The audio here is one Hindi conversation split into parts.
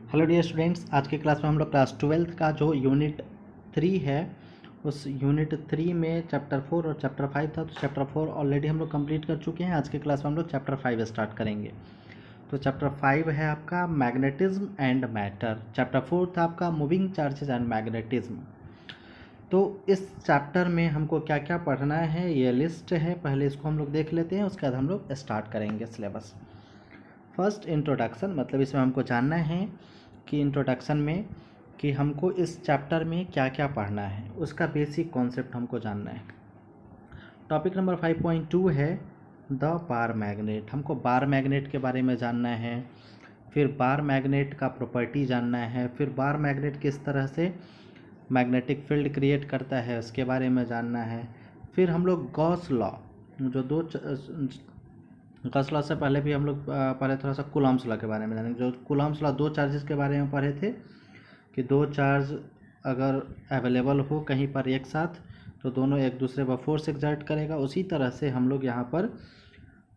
हेलो डियर स्टूडेंट्स, आज के क्लास में हम लोग क्लास 12th का जो यूनिट 3 है उस यूनिट 3 में चैप्टर 4 और चैप्टर 5 था। तो चैप्टर 4 ऑलरेडी हम लोग कंप्लीट कर चुके हैं। आज के क्लास में हम लोग चैप्टर 5 स्टार्ट करेंगे। तो चैप्टर 5 है आपका मैग्नेटिज्म एंड मैटर। चैप्टर 4 था आपका मूविंग चार्जेस एंड मैग्नेटिज्म। तो इस चैप्टर में हमको क्या क्या पढ़ना है ये लिस्ट है, पहले इसको हम लोग देख लेते हैं, उसके बाद हम लोग स्टार्ट करेंगे सिलेबस। फर्स्ट इंट्रोडक्शन, मतलब इसमें हमको जानना है कि इंट्रोडक्शन में कि हमको इस चैप्टर में क्या क्या पढ़ना है, उसका बेसिक कॉन्सेप्ट हमको जानना है। टॉपिक नंबर 5.2 है द बार मैग्नेट। हमको बार मैग्नेट के बारे में जानना है, फिर बार मैग्नेट का प्रॉपर्टी जानना है, फिर बार मैग्नेट किस तरह से मैग्नेटिक फील्ड क्रिएट करता है उसके बारे में जानना है। फिर हम लोग गॉस लॉ, जो गॉस लॉ से पहले भी हम लोग पढ़े, थोड़ा सा कूलॉम्स लॉ के बारे में जानेंगे। जो कूलॉम्स लॉ, दो चार्जेस के बारे में पढ़े थे कि दो चार्ज अगर अवेलेबल हो कहीं पर एक साथ तो दोनों एक दूसरे पर फोर्स एक्सर्ट करेगा। उसी तरह से हम लोग यहाँ पर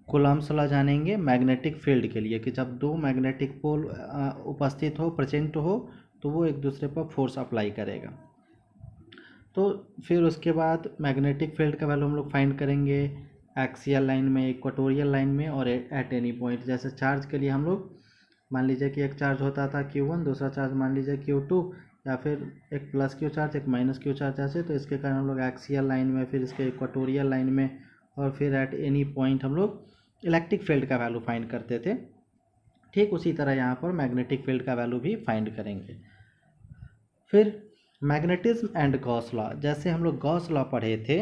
कूलॉम्स लॉ जानेंगे मैग्नेटिक फील्ड के लिए कि जब दो मैग्नेटिक पोल उपस्थित हो, प्रेजेंट हो, तो वो एक दूसरे पर फोर्स अप्लाई करेगा। तो फिर उसके बाद मैग्नेटिक फील्ड का वैल्यू हम लोग फाइंड करेंगे एक्सियल लाइन में, इक्वेटोरियल लाइन में और एट एनी पॉइंट। जैसे चार्ज के लिए हम लोग मान लीजिए कि एक चार्ज होता था Q1, दूसरा चार्ज मान लीजिए Q2, या फिर एक प्लस Q चार्ज एक माइनस Q चार्ज, ऐसे। तो इसके कारण हम लोग एक्सियल लाइन में, फिर इसके इक्वेटोरियल लाइन में और फिर एट एनी पॉइंट हम लोग इलेक्ट्रिक फील्ड का वैल्यू फाइंड करते थे। ठीक उसी तरह यहाँ पर मैग्नेटिक फील्ड का वैल्यू भी फाइंड करेंगे। फिर मैग्नेटिज्म एंड गॉस लॉ, जैसे हम लोग गॉस लॉ पढ़े थे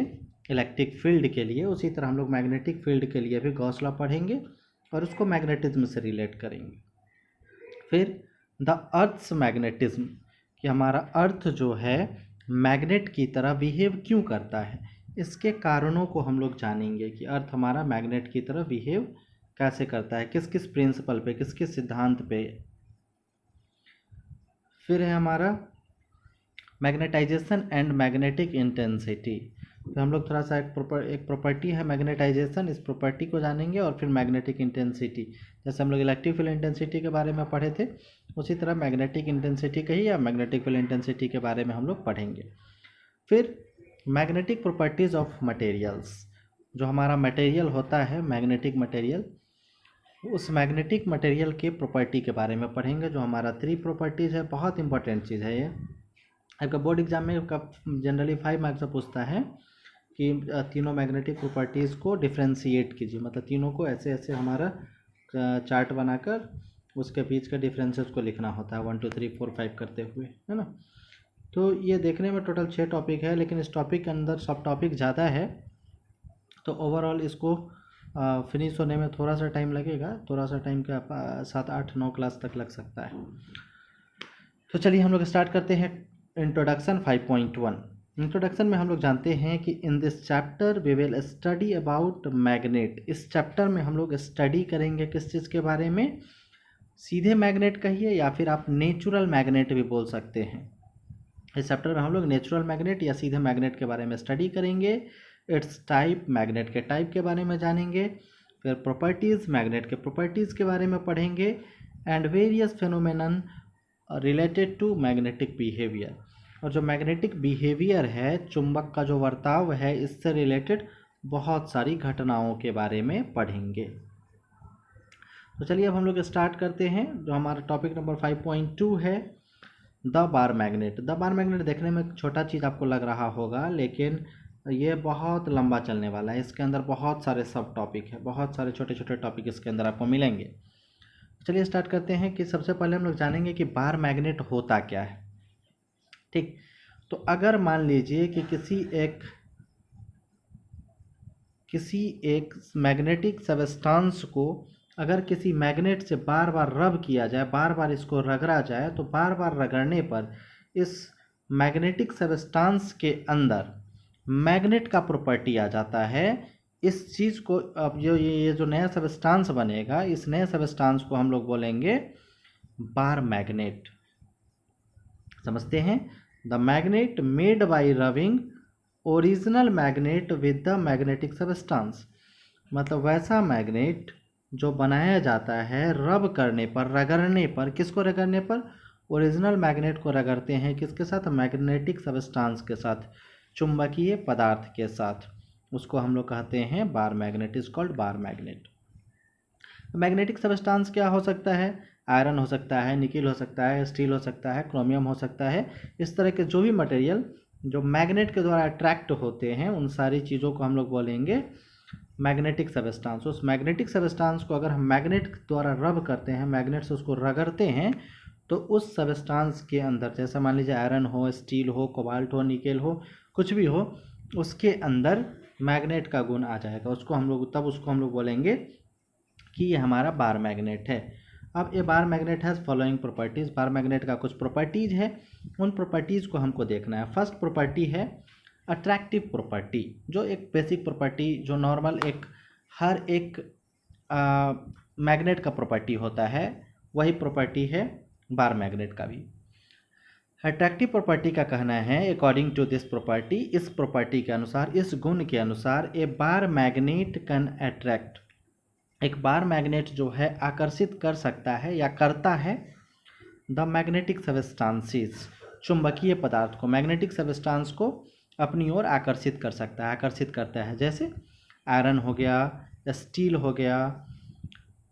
इलेक्ट्रिक फील्ड के लिए, उसी तरह हम लोग मैग्नेटिक फील्ड के लिए भी गॉस लॉ पढ़ेंगे और उसको मैग्नेटिज्म से रिलेट करेंगे। फिर द अर्थ्स मैग्नेटिज्म, कि हमारा अर्थ जो है मैग्नेट की तरह बिहेव क्यों करता है, इसके कारणों को हम लोग जानेंगे कि अर्थ हमारा मैग्नेट की तरह बिहेव कैसे करता है, किस किस प्रिंसिपल पे, किस किस सिद्धांत पे। फिर है हमारा मैग्नेटाइजेशन एंड मैग्नेटिक इंटेंसिटी। तो हम लोग थोड़ा सा एक प्रॉपर्टी है मैग्नेटाइजेशन, इस प्रॉपर्टी को जानेंगे। और फिर मैग्नेटिक इंटेंसिटी, जैसे हम लोग इलेक्ट्रिक फील्ड इंटेंसिटी के बारे में पढ़े थे, उसी तरह मैग्नेटिक इंटेंसिटी का ही या मैग्नेटिक फील्ड इंटेंसिटी के बारे में हम लोग पढ़ेंगे। फिर मैग्नेटिक प्रॉपर्टीज़ ऑफ मटेरियल्स, जो हमारा मटेरियल होता है मैग्नेटिक मटेरियल, उस मैग्नेटिक मटेरियल के प्रॉपर्टी के बारे में पढ़ेंगे। जो हमारा 3 प्रॉपर्टीज़ है, बहुत इंपॉर्टेंट चीज़ है ये। आपका बोर्ड एग्जाम में जनरली 5 मार्क्स से पूछता है कि तीनों मैग्नेटिक प्रॉपर्टीज़ को डिफ्रेंशिएट कीजिए, मतलब तीनों को ऐसे ऐसे हमारा चार्ट बनाकर उसके बीच के डिफरेंसेस को लिखना होता है 1 2 3 4 5 करते हुए, है ना। तो ये देखने में टोटल 6 टॉपिक है, लेकिन इस टॉपिक के अंदर सब टॉपिक ज़्यादा है, तो ओवरऑल इसको फिनिश होने में थोड़ा सा टाइम लगेगा, थोड़ा सा टाइम का 7 8 9 क्लास तक लग सकता है। तो चलिए हम लोग स्टार्ट करते हैं। इंट्रोडक्शन 5.1। इंट्रोडक्शन में हम लोग जानते हैं कि in this chapter we will study about magnet. इस चैप्टर में हम लोग स्टडी करेंगे किस चीज़ के बारे में, सीधे मैग्नेट कहिए या फिर आप नेचुरल मैग्नेट भी बोल सकते हैं। इस चैप्टर में हम लोग नेचुरल मैग्नेट या सीधे मैग्नेट के बारे में स्टडी करेंगे। इट्स टाइप, मैग्नेट के टाइप के बारे में जानेंगे। फिर प्रॉपर्टीज़, मैग्नेट के प्रॉपर्टीज़ के बारे में पढ़ेंगे। And various phenomenon related to magnetic behaviour, और जो मैग्नेटिक बिहेवियर है, चुंबक का जो वर्ताव है, इससे रिलेटेड बहुत सारी घटनाओं के बारे में पढ़ेंगे। तो चलिए अब हम लोग स्टार्ट करते हैं। जो हमारा टॉपिक नंबर 5.2 है the bar magnet. The bar magnet देखने में छोटा चीज़ आपको लग रहा होगा, लेकिन ये बहुत लंबा चलने वाला है। इसके अंदर बहुत सारे सब टॉपिक है, बहुत सारे छोटे छोटे टॉपिक इसके अंदर आपको मिलेंगे। चलिए स्टार्ट करते हैं कि सबसे पहले हम लोग जानेंगे कि बार मैग्नेट होता क्या है। ठीक, तो अगर मान लीजिए कि किसी एक मैग्नेटिक सबस्टांस को अगर किसी मैग्नेट से बार बार रब किया जाए, बार बार इसको रगड़ा जाए, तो बार बार रगड़ने पर इस मैग्नेटिक सबस्टांस के अंदर मैग्नेट का प्रॉपर्टी आ जाता है। इस चीज़ को अब ये जो नया सबस्टांस बनेगा, इस नए सबस्टांस को हम लोग बोलेंगे बार मैग्नेट। समझते हैं? The magnet made by rubbing original magnet with the magnetic substance, मतलब वैसा मैग्नेट जो बनाया जाता है रब करने पर, रगड़ने पर, किसको रगड़ने पर? ओरिजिनल मैग्नेट को रगड़ते हैं किसके साथ? मैग्नेटिक सबस्टांस के साथ, चुंबकीय पदार्थ के साथ। उसको हम लोग कहते हैं bar magnet, is called bar magnet. Magnetic substance क्या हो सकता है? आयरन हो सकता है, निकिल हो सकता है, स्टील हो सकता है, क्रोमियम हो सकता है। इस तरह के जो भी मटेरियल जो मैग्नेट के द्वारा अट्रैक्ट होते हैं उन सारी चीज़ों को हम लोग बोलेंगे मैग्नेटिक सबस्टांस। उस मैग्नेटिक सबस्टांस को अगर हम मैग्नेट द्वारा रब करते हैं, मैग्नेट से उसको रगड़ते हैं, तो उस सबस्टांस के अंदर, जैसे मान लीजिए आयरन हो, स्टील हो, कोबाल्ट हो, निकेल हो, कुछ भी हो, उसके अंदर मैग्नेट का गुण आ जाएगा। उसको हम लोग बोलेंगे कि ये हमारा बार मैग्नेट है। अब ये bar magnet has following properties. Bar magnet का कुछ प्रॉपर्टीज़ है, उन प्रॉपर्टीज़ को हमको देखना है। फर्स्ट प्रॉपर्टी है अट्रैक्टिव प्रॉपर्टी, जो एक बेसिक प्रॉपर्टी जो नॉर्मल हर एक मैग्नेट का प्रॉपर्टी होता है, वही प्रॉपर्टी है बार मैग्नेट का भी। अट्रैक्टिव प्रॉपर्टी का कहना है अकॉर्डिंग टू दिस प्रॉपर्टी, इस प्रॉपर्टी के अनुसार, इस गुण के अनुसार, ए बार मैग्नेट कैन अट्रैक्ट, एक बार मैग्नेट जो है आकर्षित कर सकता है या करता है द मैग्नेटिक सबस्टांसेस, चुंबकीय पदार्थ को, मैग्नेटिक सबस्टांस को अपनी ओर आकर्षित कर सकता है, आकर्षित करता है। जैसे आयरन हो गया, स्टील हो गया,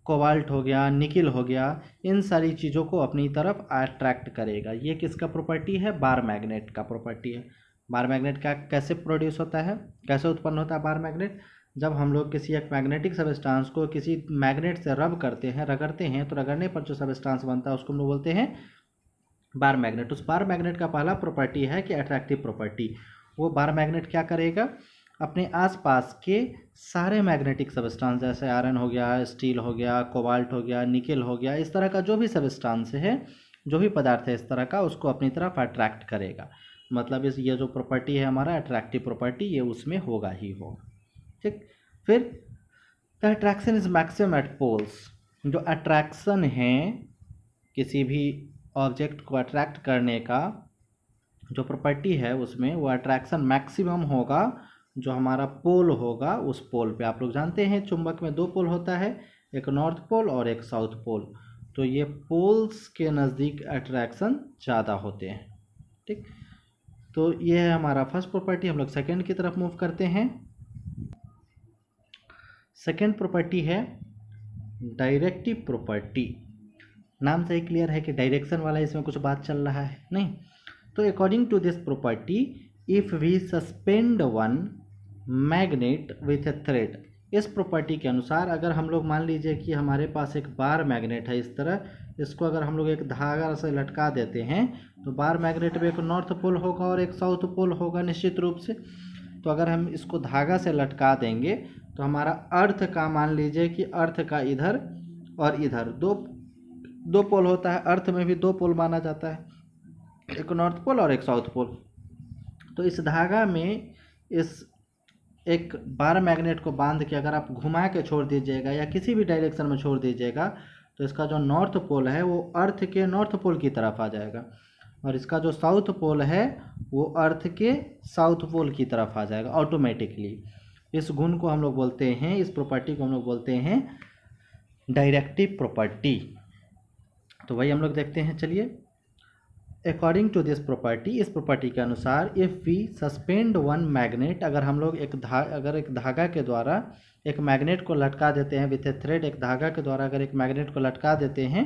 कोबाल्ट हो गया, निकिल हो गया, इन सारी चीज़ों को अपनी तरफ अट्रैक्ट करेगा। ये किसका प्रॉपर्टी है? बार मैग्नेट का प्रॉपर्टी है। बार मैग्नेट का कैसे प्रोड्यूस होता है, कैसे उत्पन्न होता है बार मैग्नेट? जब हम लोग किसी एक मैग्नेटिक सबस्टांस को किसी मैग्नेट से रब करते हैं, रगड़ते हैं, तो रगड़ने पर जो सबस्टांस बनता है उसको हम लोग बोलते हैं बार मैग्नेट। उस बार मैग्नेट का पहला प्रॉपर्टी है कि अट्रैक्टिव प्रॉपर्टी। वो बार मैग्नेट क्या करेगा? अपने आसपास के सारे मैग्नेटिक सबस्टांस, जैसे आयरन हो गया, स्टील हो गया, कोबाल्ट हो गया, निकेल हो गया, इस तरह का जो भी सबस्टांस है, जो भी पदार्थ है इस तरह का, उसको अपनी तरफ अट्रैक्ट करेगा। मतलब ये जो प्रॉपर्टी है हमारा अट्रैक्टिव प्रॉपर्टी, ये उसमें होगा ही होगा। ठीक। फिर the attraction is maximum at poles. जो अट्रैक्शन है किसी भी ऑब्जेक्ट को अट्रैक्ट करने का जो प्रॉपर्टी है उसमें, वो अट्रैक्शन मैक्सिमम होगा जो हमारा पोल होगा उस पोल पे। आप लोग जानते हैं चुंबक में दो पोल होता है, एक नॉर्थ पोल और एक साउथ पोल। तो ये पोल्स के नज़दीक अट्रैक्शन ज़्यादा होते हैं। ठीक। तो ये है हमारा फर्स्ट प्रॉपर्टी। हम लोग सेकेंड की तरफ मूव करते हैं। सेकेंड प्रॉपर्टी है डायरेक्टिव प्रॉपर्टी। नाम से ही क्लियर है कि डायरेक्शन वाला इसमें कुछ बात चल रहा है, नहीं? तो according to this property, if we suspend one magnet with a thread, इस प्रॉपर्टी के अनुसार अगर हम लोग मान लीजिए कि हमारे पास एक बार मैग्नेट है इस तरह, इसको अगर हम लोग एक धागा से लटका देते हैं, तो बार मैग्नेट में एक नॉर्थ पोल होगा और एक साउथ पोल होगा निश्चित रूप से। तो अगर हम इसको धागा से लटका देंगे तो हमारा अर्थ का, मान लीजिए कि अर्थ का इधर और इधर दो पोल होता है, अर्थ में भी दो पोल माना जाता है, एक नॉर्थ पोल और एक साउथ पोल। तो इस धागा में इस एक बार मैग्नेट को बांध के अगर आप घुमा के छोड़ दीजिएगा या किसी भी डायरेक्शन में छोड़ दीजिएगा, तो इसका जो नॉर्थ पोल है वो अर्थ के नॉर्थ पोल की तरफ आ जाएगा, और इसका जो साउथ पोल है वो अर्थ के साउथ पोल की तरफ आ जाएगा ऑटोमेटिकली। इस गुण को हम लोग बोलते हैं, इस प्रॉपर्टी को हम लोग बोलते हैं डायरेक्टिव प्रॉपर्टी। तो वही हम लोग देखते हैं, चलिए। अकॉर्डिंग टू दिस प्रॉपर्टी, इस प्रॉपर्टी के अनुसार, if we suspend one magnet, अगर हम लोग एक धागा के द्वारा एक मैग्नेट को लटका देते हैं विथ ए थ्रेड, एक धागा के द्वारा अगर एक मैग्नेट को लटका देते हैं,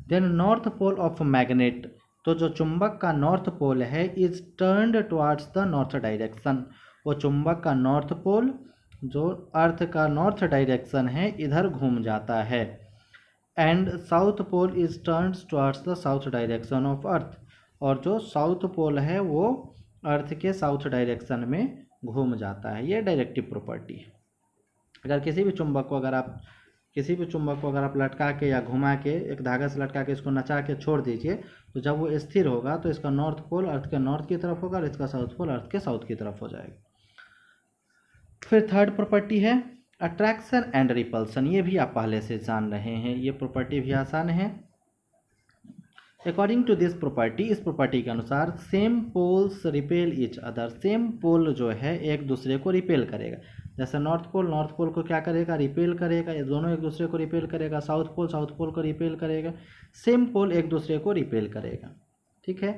then north pole of magnet, तो जो चुंबक का नॉर्थ पोल है, is turned towards the north direction, वो चुंबक का नॉर्थ पोल जो अर्थ का नॉर्थ डायरेक्शन है इधर घूम जाता है। And south pole is turns towards the south direction of earth, और जो साउथ पोल है वो अर्थ के साउथ डायरेक्शन में घूम जाता है। ये डायरेक्टिव प्रॉपर्टी है। अगर किसी भी चुंबक को अगर आप लटका के या घुमा के एक धागा से लटका के इसको नचा के छोड़ दीजिए, तो जब वो स्थिर होगा तो इसका नॉर्थ पोल अर्थ के नॉर्थ की तरफ होगा और इसका साउथ पोल अर्थ के साउथ की तरफ हो जाएगा। फिर थर्ड प्रॉपर्टी है अट्रैक्शन एंड रिपल्सन। ये भी आप पहले से जान रहे हैं, ये प्रॉपर्टी भी आसान है। अकॉर्डिंग टू दिस प्रॉपर्टी, इस प्रॉपर्टी के अनुसार, same poles repel each other, same pole जो है एक दूसरे को रिपेल करेगा। जैसे नॉर्थ पोल को क्या करेगा, रिपेल करेगा, ये दोनों एक दूसरे को रिपेल करेगा, साउथ पोल को रिपेल करेगा, सेम पोल एक दूसरे को रिपेल करेगा, ठीक है।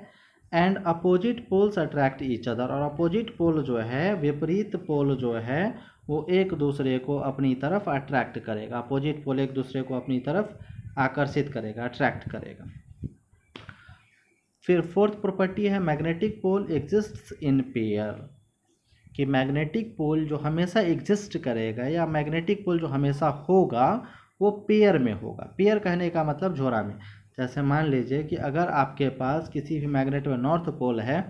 And opposite poles attract each other, और अपोजिट पोल जो है, विपरीत पोल जो है, वो एक दूसरे को अपनी तरफ अट्रैक्ट करेगा, अपोजिट पोल एक दूसरे को अपनी तरफ आकर्षित करेगा, अट्रैक्ट करेगा। फिर फोर्थ प्रॉपर्टी है magnetic pole exists in pair, कि मैग्नेटिक पोल जो हमेशा एग्जिस्ट करेगा या मैग्नेटिक पोल जो हमेशा होगा वो पेयर में होगा। पेयर कहने का मतलब जोड़ा में। जैसे मान लीजिए कि अगर आपके पास किसी भी मैग्नेट में नॉर्थ पोल है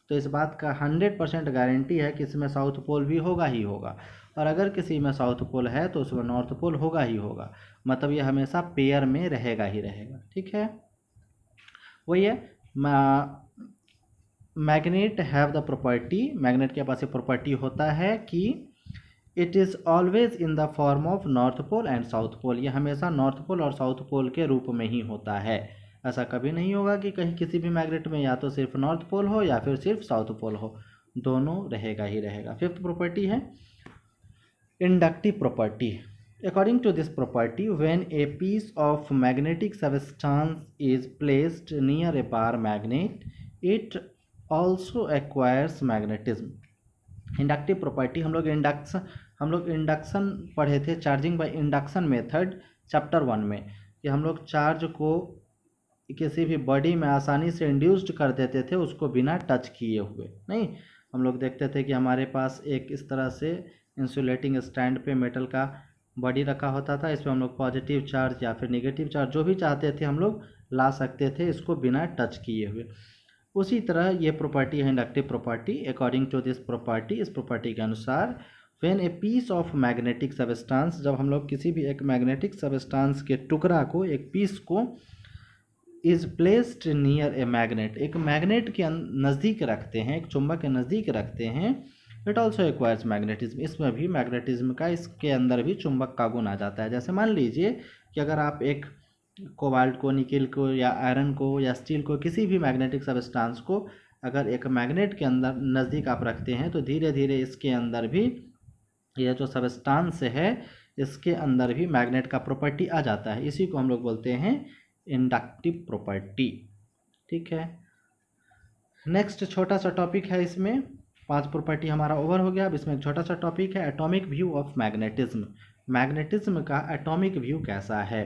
तो इस बात का 100% गारंटी है कि इसमें साउथ पोल भी होगा ही होगा, और अगर किसी में साउथ पोल है तो उसमें नॉर्थ पोल होगा ही होगा, मतलब ये हमेशा पेयर में रहेगा ही रहेगा, ठीक है। वही है magnet have the property, magnet के पास ये प्रॉपर्टी होता है कि it is always in the form of north pole and south pole, ये हमेशा नॉर्थ पोल और साउथ पोल के रूप में ही होता है। ऐसा कभी नहीं होगा कि कहीं किसी भी मैग्नेट में या तो सिर्फ नॉर्थ पोल हो या फिर सिर्फ साउथ पोल हो, दोनों रहेगा ही रहेगा। फिफ्थ प्रॉपर्टी है inductive property. According to this property, when a piece of magnetic substance is placed near a bar magnet, it also acquires magnetism. Inductive property हम लोग इंडक्शन पढ़े थे, charging by induction method chapter 1 में, कि हम लोग चार्ज को किसी भी बॉडी में आसानी से इंड्यूस्ड कर देते थे उसको बिना टच किए हुए। नहीं, हम लोग देखते थे कि हमारे पास एक इस तरह से इंसुलेटिंग स्टैंड पे मेटल का बॉडी रखा होता था, इसमें हम लोग पॉजिटिव चार्ज या फिर नेगेटिव चार्ज जो भी चाहते थे हम लोग ला सकते थे इसको बिना टच किए हुए। उसी तरह ये प्रॉपर्टी है inductive property. According to this property, इस प्रॉपर्टी के अनुसार, when a piece of magnetic substance, जब हम लोग किसी भी एक मैग्नेटिक सबस्टांस के टुकड़ा को, एक पीस को, is placed near a magnet, एक मैग्नेट के नज़दीक रखते हैं, एक चुंबक के नज़दीक रखते हैं, इट ऑल्सो एक्वायर्स मैग्नेटिज्म, इसमें भी मैग्नेटिज्म का, इसके अंदर भी चुंबक का गुण आ जाता है। जैसे मान लीजिए कि अगर आप एक कोबाल्ट को, निकेल को या आयरन को या स्टील को, किसी भी मैग्नेटिक सबस्टांस को अगर एक मैग्नेट के अंदर नज़दीक आप रखते हैं तो धीरे धीरे इसके अंदर भी, यह जो सबस्टांस है इसके अंदर भी मैग्नेट का प्रॉपर्टी आ जाता है। इसी को हम लोग बोलते हैं इंडक्टिव प्रॉपर्टी, ठीक है। नेक्स्ट छोटा सा टॉपिक है, इसमें 5 प्रॉपर्टी हमारा ओवर हो गया। अब इसमें एक छोटा सा टॉपिक है atomic view of magnetism. Magnetism का एटॉमिक व्यू कैसा है,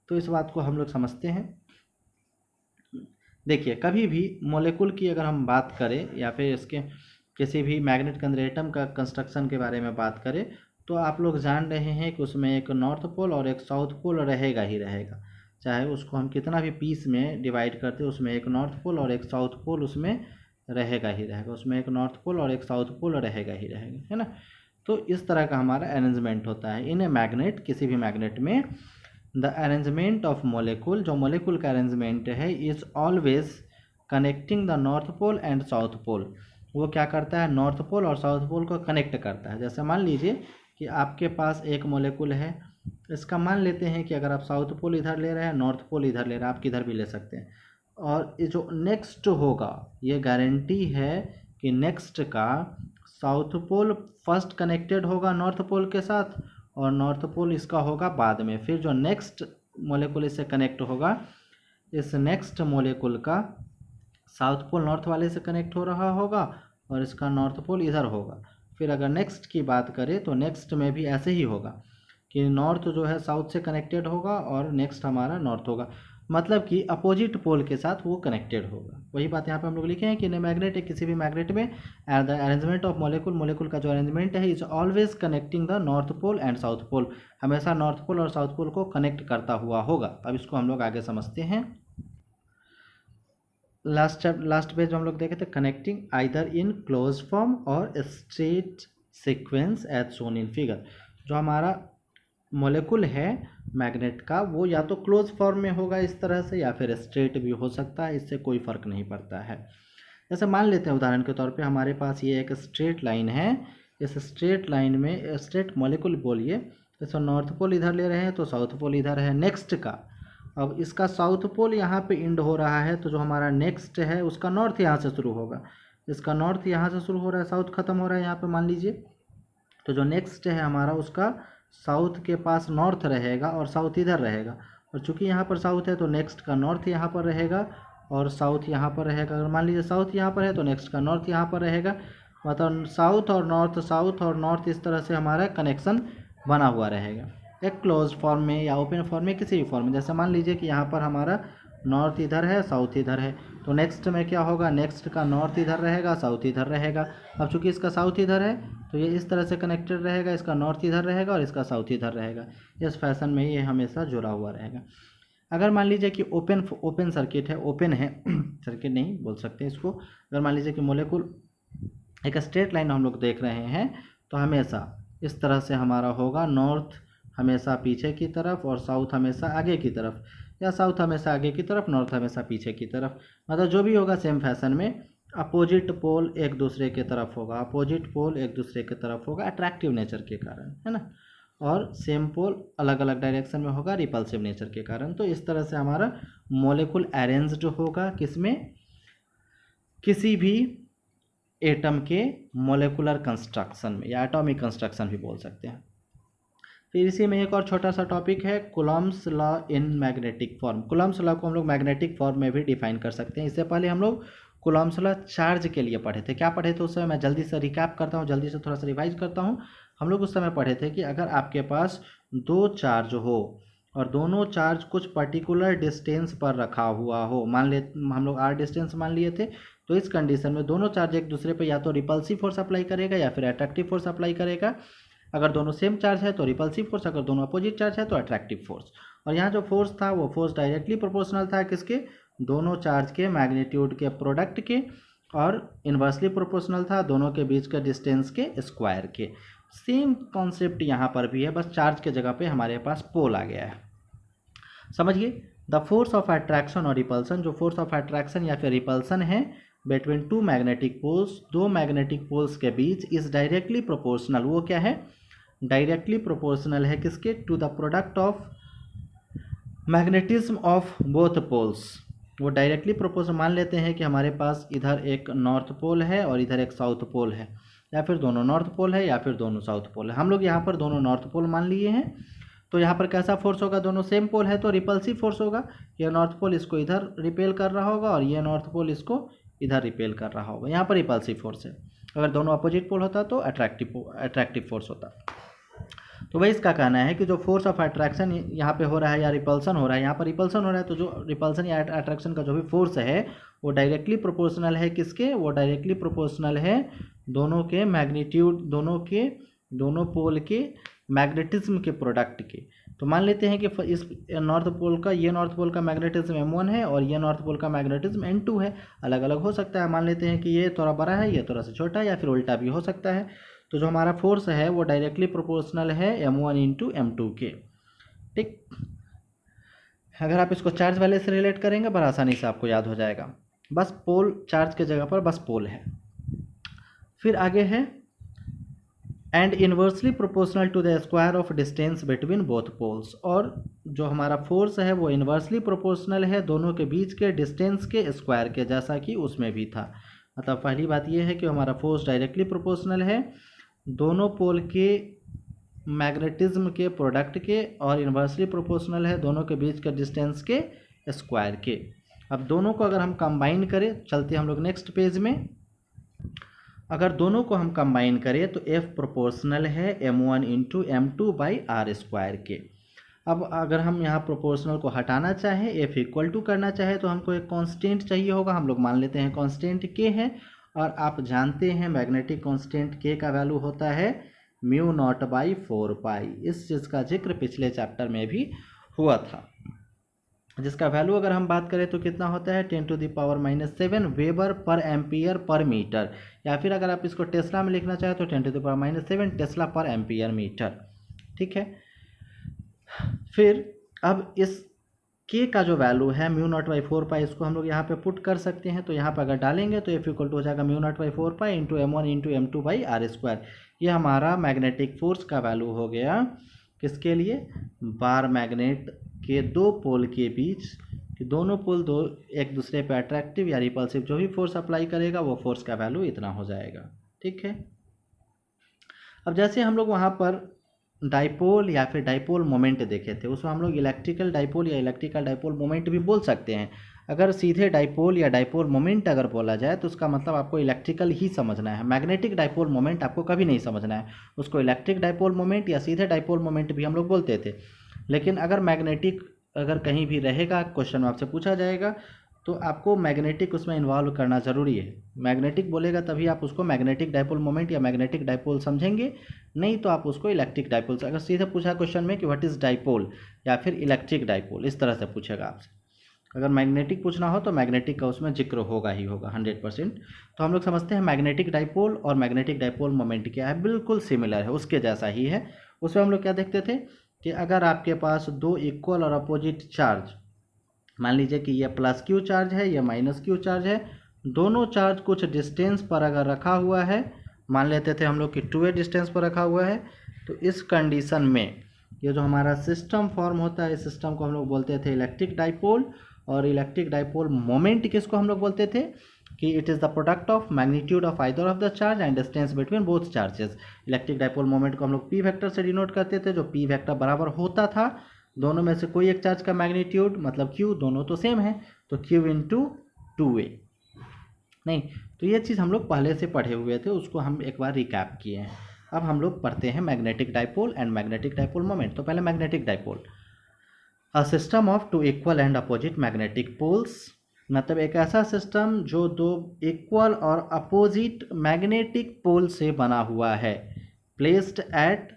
तो इस बात को हम लोग समझते हैं। देखिए, कभी भी मॉलिक्यूल की अगर हम बात करें या फिर इसके किसी भी मैग्नेट के अंदर एटम का कंस्ट्रक्शन के बारे में बात करें तो आप लोग जान रहे हैं कि उसमें एक नॉर्थ पोल और एक साउथ पोल रहेगा ही रहेगा। चाहे उसको हम कितना भी पीस में डिवाइड करते हैं उसमें एक नॉर्थ पोल और एक साउथ पोल उसमें रहेगा ही रहेगा, उसमें एक नॉर्थ पोल और एक साउथ पोल रहेगा ही रहेगा, है ना। तो इस तरह का हमारा अरेंजमेंट होता है इन ए मैग्नेट, किसी भी मैग्नेट में। द अरेंजमेंट ऑफ मॉलिक्यूल, जो मॉलिक्यूल का अरेंजमेंट है, is always connecting the north pole and south pole, वो क्या करता है, नॉर्थ पोल और साउथ पोल को कनेक्ट करता है। जैसे मान लीजिए कि आपके पास एक मॉलिक्यूल है, इसका मान लेते हैं कि अगर आप साउथ पोल इधर ले रहे हैं, नॉर्थ पोल इधर ले रहे हैं, आप किधर भी ले सकते हैं, और ये जो नेक्स्ट होगा, ये गारंटी है कि नेक्स्ट का साउथ पोल फर्स्ट कनेक्टेड होगा नॉर्थ पोल के साथ और नॉर्थ पोल इसका होगा बाद में। फिर जो नेक्स्ट मॉलिक्यूल इससे कनेक्ट होगा, इस नेक्स्ट मॉलिक्यूल का साउथ पोल नॉर्थ वाले से कनेक्ट हो रहा होगा और इसका नॉर्थ पोल इधर होगा। फिर अगर नेक्स्ट की बात करें तो नेक्स्ट में भी ऐसे ही होगा कि नॉर्थ जो है साउथ से कनेक्टेड होगा और नेक्स्ट हमारा नॉर्थ होगा, मतलब कि अपोजिट पोल के साथ वो कनेक्टेड होगा। वही बात यहाँ पे हम लोग लिखे हैं कि मैग्नेट है, किसी भी मैग्नेट में the arrangement of molecule, molecule का जो अरेंजमेंट है is always connecting the north pole and south pole, हमेशा नॉर्थ पोल और साउथ पोल को कनेक्ट करता हुआ होगा। अब इसको हम लोग आगे समझते हैं। लास्ट पेज हम लोग देखे थे connecting either in close form और straight sequence as shown in figure. जो हमारा मॉलिक्यूल है मैग्नेट का वो या तो क्लोज फॉर्म में होगा इस तरह से या फिर स्ट्रेट भी हो सकता है, इससे कोई फ़र्क नहीं पड़ता है। जैसे मान लेते हैं उदाहरण के तौर पे हमारे पास ये एक स्ट्रेट लाइन है, इस स्ट्रेट लाइन में स्ट्रेट मॉलिक्यूल बोलिए, जैसे नॉर्थ पोल इधर ले रहे हैं तो साउथ पोल इधर है नेक्स्ट का। अब इसका साउथ पोल यहाँ पे एंड हो रहा है तो जो हमारा नेक्स्ट है उसका नॉर्थ यहाँ से शुरू होगा, इसका नॉर्थ यहाँ से शुरू हो रहा है, साउथ खत्म हो रहा है यहाँ पे मान लीजिए, तो जो नेक्स्ट है हमारा उसका साउथ के पास नॉर्थ रहेगा और साउथ इधर रहेगा, और चूंकि यहाँ पर साउथ है तो नेक्स्ट का नॉर्थ यहाँ पर रहेगा और साउथ यहाँ पर रहेगा। अगर मान लीजिए साउथ यहाँ पर है तो नेक्स्ट का नॉर्थ यहाँ पर रहेगा, मतलब साउथ और नॉर्थ इस तरह से हमारा कनेक्शन बना हुआ रहेगा एक क्लोज फॉर्म में या ओपन फॉर्म में, किसी भी फॉर्म में। जैसे मान लीजिए कि यहाँ पर हमारा नॉर्थ इधर है, साउथ इधर है, तो नेक्स्ट में क्या होगा, नेक्स्ट का नॉर्थ इधर रहेगा, साउथ इधर रहेगा। अब चूंकि इसका साउथ इधर है तो ये इस तरह से कनेक्टेड रहेगा, इसका नॉर्थ इधर रहेगा और इसका साउथ इधर रहेगा। इस फैशन में ये हमेशा जुड़ा हुआ रहेगा। अगर मान लीजिए कि ओपन सर्किट है, ओपन है सर्किट नहीं बोल सकते इसको, अगर मान लीजिए कि मोलेकुल एक स्ट्रेट लाइन हम लोग देख रहे हैं तो हमेशा इस तरह से हमारा होगा, नॉर्थ हमेशा पीछे की तरफ और साउथ हमेशा आगे की तरफ, या साउथ हमेशा आगे की तरफ, नॉर्थ हमेशा पीछे की तरफ। मतलब जो भी होगा सेम फैशन में अपोजिट पोल एक दूसरे के तरफ होगा, अपोजिट पोल एक दूसरे के तरफ होगा अट्रैक्टिव नेचर के कारण, है ना। और सेम पोल अलग अलग डायरेक्शन में होगा रिपल्सिव नेचर के कारण। तो इस तरह से हमारा मॉलिक्यूल अरेंज्ड होगा किसमें, किसी भी एटम के मॉलिक्यूलर कंस्ट्रक्शन में, या एटॉमिक कंस्ट्रक्शन भी बोल सकते हैं। फिर इसी में एक और छोटा सा टॉपिक है Coulomb's law in magnetic form. Coulomb's law को हम लोग मैग्नेटिक फॉर्म में भी डिफाइन कर सकते हैं। इससे पहले हम लोग कूलम्ब्स लॉ चार्ज के लिए पढ़े थे। क्या पढ़े थे उस समय, मैं जल्दी से रिकैप करता हूँ, जल्दी से थोड़ा सा रिवाइज करता हूँ। हम लोग उस समय पढ़े थे कि अगर आपके पास दो चार्ज हो और दोनों चार्ज कुछ पर्टिकुलर डिस्टेंस पर रखा हुआ हो, मान ले हम लोग r डिस्टेंस मान लिए थे, तो इस कंडीशन में दोनों चार्ज एक दूसरे पे या तो रिपल्सिव फोर्स अप्लाई करेगा या फिर अट्रैक्टिव फोर्स अप्लाई करेगा। अगर दोनों सेम चार्ज है तो रिपल्सिव फोर्स, अगर दोनों अपोजिट चार्ज है तो अट्रैक्टिव फोर्स। और यहाँ जो फोर्स था वो फोर्स डायरेक्टली प्रोपोर्शनल था किसके, दोनों चार्ज के मैग्नीट्यूड के प्रोडक्ट के, और इन्वर्सली प्रोपोर्शनल था दोनों के बीच के डिस्टेंस के स्क्वायर के। सेम कॉन्सेप्ट यहाँ पर भी है, बस चार्ज के जगह पे हमारे पास पोल आ गया है। समझिए, द फोर्स ऑफ अट्रैक्शन और रिपल्सन, जो फोर्स ऑफ अट्रैक्शन या फिर रिपल्सन है बिटवीन टू मैग्नेटिक पोल्स, दो मैग्नेटिक पोल्स के बीच, इज डायरेक्टली प्रोपोर्शनल। वो क्या है, डायरेक्टली प्रोपोर्शनल है किसके, to the product of magnetism of both poles. वो डायरेक्टली प्रोपोर्शनल, मान लेते हैं कि हमारे पास इधर एक नॉर्थ पोल है और इधर एक साउथ पोल है, या फिर दोनों नॉर्थ पोल है या फिर दोनों साउथ पोल है। हम लोग यहाँ पर दोनों नॉर्थ पोल मान लिए हैं, तो यहाँ पर कैसा फोर्स होगा, दोनों सेम पोल है तो रिपल्सिव फोर्स होगा। ये नॉर्थ पोल इसको इधर रिपेल कर रहा होगा और ये नॉर्थ पोल इसको इधर रिपेल कर रहा होगा, यहाँ पर रिपल्सिव फोर्स है। अगर दोनों अपोजिट पोल होता तो अट्रैक्टिव फोर्स होता। तो वही इसका कहना है कि जो फोर्स ऑफ अट्रैक्शन यहाँ पे हो रहा है या रिपल्सन हो रहा है, यहाँ पर रिपल्सन हो रहा है, तो जो रिपल्सन या अट्रैक्शन का जो भी फोर्स है वो डायरेक्टली प्रोपोर्शनल है किसके, वो डायरेक्टली प्रोपोर्शनल है दोनों के मैग्नीट्यूड, दोनों पोल के मैग्नेटिज्म के प्रोडक्ट के। तो मान लेते हैं कि इस नॉर्थ पोल का, ये नॉर्थ पोल का मैग्नेटिज्म m1 है और ये नॉर्थ पोल का मैग्नेटिज्म n2 है। अलग अलग हो सकता है, मान लेते हैं कि ये थोड़ा बड़ा है, ये थोड़ा सा छोटा है, या फिर उल्टा भी हो सकता है। तो जो हमारा फोर्स है वो डायरेक्टली प्रोपोर्शनल है m1 इंटू m2 के। ठीक, अगर आप इसको चार्ज वाले से रिलेट करेंगे बड़ा आसानी से आपको याद हो जाएगा। बस पोल, चार्ज के जगह पर बस पोल है। फिर आगे है and inversely proportional to the square of distance between both poles. और जो हमारा फोर्स है वो इन्वर्सली प्रोपोर्शनल है दोनों के बीच के डिस्टेंस के स्क्वायर के, जैसा कि उसमें भी था। मतलब पहली बात यह है कि हमारा फोर्स डायरेक्टली प्रोपोर्शनल है दोनों पोल के मैग्नेटिज्म के प्रोडक्ट के, और इन्वर्सली प्रोपोर्शनल है दोनों के बीच के डिस्टेंस के स्क्वायर के। अब दोनों को अगर हम कंबाइन करें, चलते हम लोग नेक्स्ट पेज में, अगर दोनों को हम कंबाइन करें तो F प्रोपोर्शनल है m1 into m2 by r square के। अब अगर हम यहाँ प्रोपोर्शनल को हटाना चाहें, F इक्वल टू करना चाहे, तो हमको एक कांस्टेंट चाहिए होगा। हम लोग मान लेते हैं कांस्टेंट K है, और आप जानते हैं मैग्नेटिक कांस्टेंट K का वैल्यू होता है म्यू नॉट बाई 4 पाई। इस चीज़ का जिक्र पिछले चैप्टर में भी हुआ था, जिसका वैल्यू अगर हम बात करें तो कितना होता है 10⁻⁻7 वेबर पर एम्पियर पर मीटर, या फिर अगर आप इसको टेस्ला में लिखना चाहें तो 10⁻⁻7 टेस्ला पर एम्पियर मीटर। ठीक है, फिर अब इस के का जो वैल्यू है म्यू नॉट बाई 4 पाई, इसको हम लोग यहाँ पे पुट कर सकते हैं। तो यहाँ पे अगर डालेंगे तो F इक्वल टू हो जाएगा mu naught by 4 pi into m1 into m2 by r square. ये हमारा मैग्नेटिक फोर्स का वैल्यू हो गया किसके लिए, बार मैग्नेट के दो पोल के बीच, कि दोनों पोल एक दूसरे पे अट्रैक्टिव या रिपल्सिव जो भी फोर्स अप्लाई करेगा वो फोर्स का वैल्यू इतना हो जाएगा। ठीक है, अब जैसे हम लोग वहाँ पर डाइपोल या फिर डाइपोल मोमेंट देखे थे, उसमें हम लोग इलेक्ट्रिकल डाइपोल या इलेक्ट्रिकल डाइपोल मोमेंट भी बोल सकते हैं। अगर सीधे डाइपोल या डाइपोल मोमेंट अगर बोला जाए तो उसका मतलब आपको इलेक्ट्रिकल ही समझना है, मैग्नेटिक डाइपोल मोमेंट आपको कभी नहीं समझना है। उसको इलेक्ट्रिक डाइपोल मोमेंट या सीधे डाइपोल मोमेंट भी हम लोग बोलते थे। लेकिन अगर मैग्नेटिक अगर कहीं भी रहेगा, क्वेश्चन आपसे पूछा जाएगा, तो आपको मैग्नेटिक उसमें इन्वॉल्व करना ज़रूरी है। मैग्नेटिक बोलेगा तभी आप उसको मैग्नेटिक डाइपोल मोमेंट या मैग्नेटिक डाइपोल समझेंगे, नहीं तो आप उसको इलेक्ट्रिक डाइपोल। अगर सीधे पूछा क्वेश्चन में कि व्हाट इज़ डाइपोल या फिर इलेक्ट्रिक डाइपोल, इस तरह से पूछेगा आपसे। अगर मैग्नेटिक पूछना हो तो मैग्नेटिक का उसमें जिक्र होगा ही होगा 100%। तो हम लोग समझते हैं मैग्नेटिक डाइपोल और मैग्नेटिक डाइपोल मोमेंट क्या है, बिल्कुल सिमिलर है, उसके जैसा ही है। उसमें हम लोग क्या देखते थे कि अगर आपके पास दो इक्वल और अपोजिट चार्ज, मान लीजिए कि ये प्लस क्यू चार्ज है, ये माइनस क्यू चार्ज है, दोनों चार्ज कुछ डिस्टेंस पर अगर रखा हुआ है, मान लेते थे हम लोग कि 2a डिस्टेंस पर रखा हुआ है, तो इस कंडीशन में ये जो हमारा सिस्टम फॉर्म होता है, इस सिस्टम को हम लोग बोलते थे इलेक्ट्रिक डाइपोल। और इलेक्ट्रिक डाइपोल मोमेंट किसको हम लोग बोलते थे कि it is the product of magnitude of either of the charge and distance between both charges. Electric dipole moment को हम लोग पी वेक्टर से डिनोट करते थे, जो पी वेक्टर बराबर होता था दोनों में से कोई एक चार्ज का मैग्नीट्यूड, मतलब क्यू, दोनों तो सेम है, तो क्यू इंटू 2a। नहीं, तो ये चीज़ हम लोग पहले से पढ़े हुए थे, उसको हम एक बार रिकैप किए हैं। अब हम लोग पढ़ते हैं magnetic dipole and magnetic dipole moment. तो पहले magnetic dipole, a system of two equal and opposite magnetic poles, मतलब एक ऐसा सिस्टम जो दो इक्वल और अपोजिट मैग्नेटिक पोल से बना हुआ है, placed at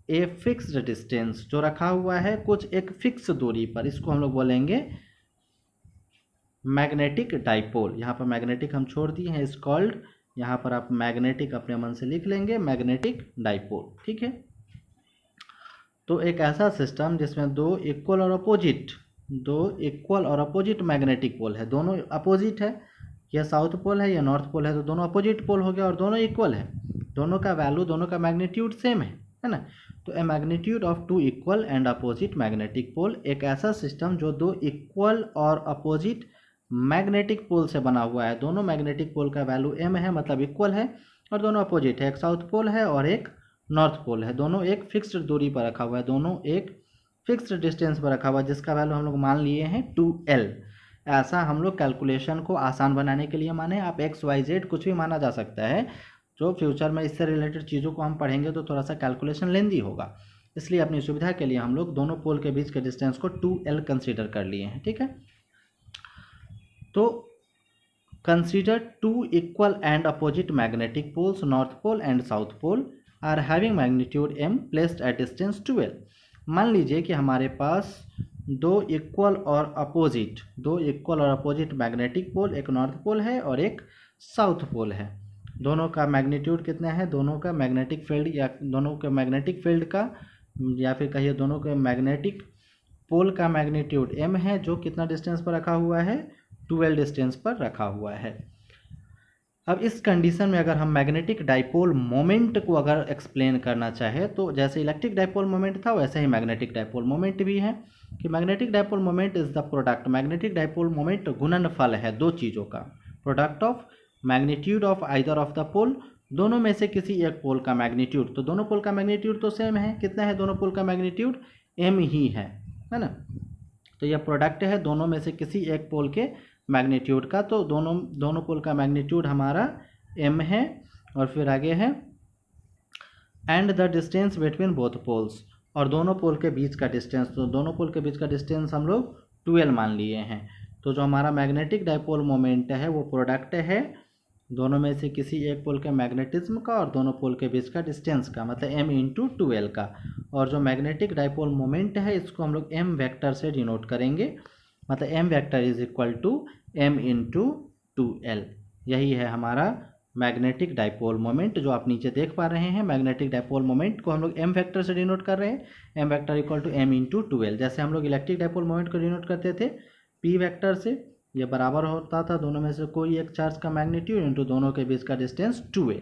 a fixed distance, जो रखा हुआ है कुछ एक फिक्स दूरी पर, इसको हम लोग बोलेंगे मैग्नेटिक डाइपोल। यहाँ पर मैग्नेटिक हम छोड़ दिए हैं, इज कॉल्ड, यहाँ पर आप मैग्नेटिक अपने मन से लिख लेंगे, मैग्नेटिक डाइपोल, ठीक है। तो एक ऐसा सिस्टम जिसमें दो इक्वल और अपोजिट मैग्नेटिक पोल है, दोनों अपोजिट है, यह साउथ पोल है, यह नॉर्थ पोल है, तो दोनों अपोजिट पोल हो गया और दोनों इक्वल है, दोनों का वैल्यू, दोनों का मैग्नीट्यूड सेम है ना। तो a magnitude of two equal and opposite magnetic pole, एक ऐसा सिस्टम जो दो इक्वल और अपोजिट मैग्नेटिक पोल से बना हुआ है, दोनों मैग्नेटिक पोल का वैल्यू m है, मतलब इक्वल है, और दोनों अपोजिट है, एक साउथ पोल है और एक नॉर्थ पोल है, दोनों एक फिक्स्ड दूरी पर रखा हुआ है, दोनों एक फिक्स्ड डिस्टेंस पर रखा हुआ है, जिसका वैल्यू हम लोग मान लिए हैं 2l। ऐसा हम लोग कैलकुलेशन को आसान बनाने के लिए माने, आप x y z कुछ भी माना जा सकता है, जो फ्यूचर में इससे रिलेटेड चीज़ों को हम पढ़ेंगे तो थोड़ा सा कैलकुलेशन लेंदी होगा, इसलिए अपनी सुविधा के लिए हम लोग दोनों पोल के बीच के डिस्टेंस को 2l कंसीडर कर लिए हैं, ठीक है। तो consider two equal and opposite magnetic poles, north pole and south pole, are having magnitude m placed at distance 2l। मान लीजिए कि हमारे पास दो इक्वल और अपोजिट मैग्नेटिक पोल, एक नॉर्थ पोल है और एक साउथ पोल है, दोनों का मैग्नीट्यूड कितना है, दोनों का मैग्नेटिक फील्ड या दोनों के मैग्नेटिक फील्ड का, या फिर कहिए दोनों के मैग्नेटिक पोल का मैग्नीट्यूड m है, जो कितना डिस्टेंस पर रखा हुआ है, 2l डिस्टेंस पर रखा हुआ है। अब इस कंडीशन में अगर हम मैग्नेटिक डाइपोल मोमेंट को अगर एक्सप्लेन करना चाहे, तो जैसे इलेक्ट्रिक डाइपोल मोमेंट था वैसे ही मैग्नेटिक डाइपोल मोमेंट भी है, कि magnetic dipole moment is the product, magnetic dipole moment गुणनफल है दो चीज़ों का, product of magnitude of either of the pole, दोनों में से किसी एक पोल का मैग्नीट्यूड, तो दोनों पोल का मैग्नीट्यूड तो सेम है, कितना है दोनों पोल का मैग्नीट्यूड, m ही है ना। तो यह प्रोडक्ट है दोनों में से किसी एक पोल के मैग्नीट्यूड का, तो दोनों पोल का मैग्नीट्यूड हमारा m है, और फिर आगे है and the distance between both poles, और दोनों पोल के बीच का डिस्टेंस, तो दोनों पोल के बीच का डिस्टेंस हम लोग 2l मान लिए हैं। तो जो हमारा मैग्नेटिक डाइपोल मोमेंट है वो प्रोडक्ट है दोनों में से किसी एक पोल के मैग्नेटिज्म का और दोनों पोल के बीच का डिस्टेंस का, मतलब m इंटू 2l का। और जो मैग्नेटिक डाइपोल मोमेंट है इसको हम लोग m वेक्टर से डिनोट करेंगे, मतलब m vector is equal to m into 2l। यही है हमारा मैग्नेटिक डाइपोल मोमेंट, जो आप नीचे देख पा रहे हैं। मैग्नेटिक डाइपोल मोमेंट को हम लोग m वेक्टर से डिनोट कर रहे हैं, m vector equal to m into 2l। जैसे हम लोग इलेक्ट्रिक डाइपोल मोमेंट को डिनोट करते थे p वेक्टर से, ये बराबर होता था दोनों में से कोई एक चार्ज का मैग्नीट्यूड इंटू दोनों के बीच का डिस्टेंस 2a,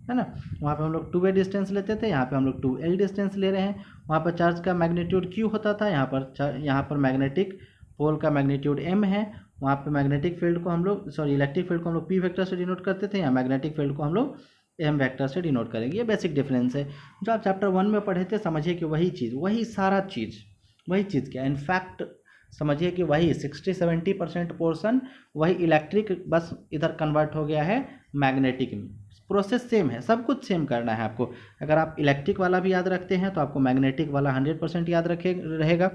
है ना। वहाँ पे हम लोग 2a डिस्टेंस लेते थे, यहाँ पे हम लोग 2l डिस्टेंस ले रहे हैं। वहाँ पर चार्ज का मैग्नीट्यूड q होता था, यहाँ पर मैग्नेटिक पोल का मैग्नीट्यूड m है। वहाँ पे मैग्नेटिक फील्ड को हम लोग इलेक्ट्रिक फील्ड को हम लोग p वेक्टर से डिनोट करते थे, यहाँ मैग्नेटिक फील्ड को हम लोग एम वेक्टर से डिनोट करेंगे। ये बेसिक डिफरेंस है जो आप चैप्टर 1 में पढ़े थे। समझिए कि वही चीज़, वही सारा चीज़, वही चीज़ क्या इनफैक्ट समझिए कि वही 60-70% पोर्शन वही इलेक्ट्रिक, बस इधर कन्वर्ट हो गया है मैग्नेटिक में। प्रोसेस सेम है, सब कुछ सेम करना है आपको। अगर आप इलेक्ट्रिक वाला भी याद रखते हैं तो आपको मैग्नेटिक वाला 100% याद रहेगा।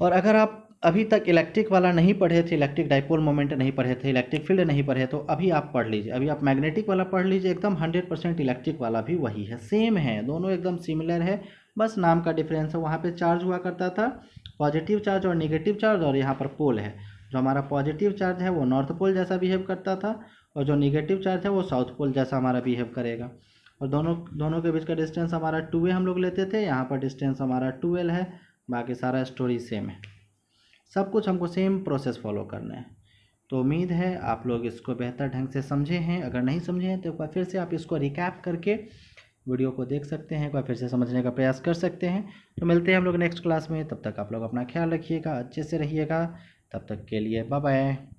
और अगर आप अभी तक इलेक्ट्रिक वाला नहीं पढ़े थे, इलेक्ट्रिक डाइपोल मोमेंट नहीं पढ़े थे, इलेक्ट्रिक फील्ड नहीं पढ़े, तो अभी आप पढ़ लीजिए। अभी आप मैग्नेटिक वाला पढ़ लीजिए, एकदम 100% इलेक्ट्रिक वाला भी वही है, सेम है, दोनों एकदम सिमिलर है, बस नाम का डिफरेंस है। वहाँ पे चार्ज हुआ करता था पॉजिटिव चार्ज और निगेटिव चार्ज, और यहाँ पर पोल है। जो हमारा पॉजिटिव चार्ज है वो नॉर्थ पोल जैसा बिहेव करता था, और जो निगेटिव चार्ज है वो साउथ पोल जैसा हमारा बिहेव करेगा। और दोनों के बीच का डिस्टेंस हमारा 2a हम लोग लेते थे, यहाँ पर डिस्टेंस हमारा 2l है। बाकी सारा स्टोरी सेम है, सब कुछ हमको सेम प्रोसेस फॉलो करना है। तो उम्मीद है आप लोग इसको बेहतर ढंग से समझे हैं। अगर नहीं समझे हैं तो एक बार फिर से आप इसको रिकैप करके वीडियो को देख सकते हैं, एक बार फिर से समझने का प्रयास कर सकते हैं। तो मिलते हैं हम लोग नेक्स्ट क्लास में, तब तक आप लोग अपना ख्याल रखिएगा, अच्छे से रहिएगा। तब तक के लिए बाय बाय।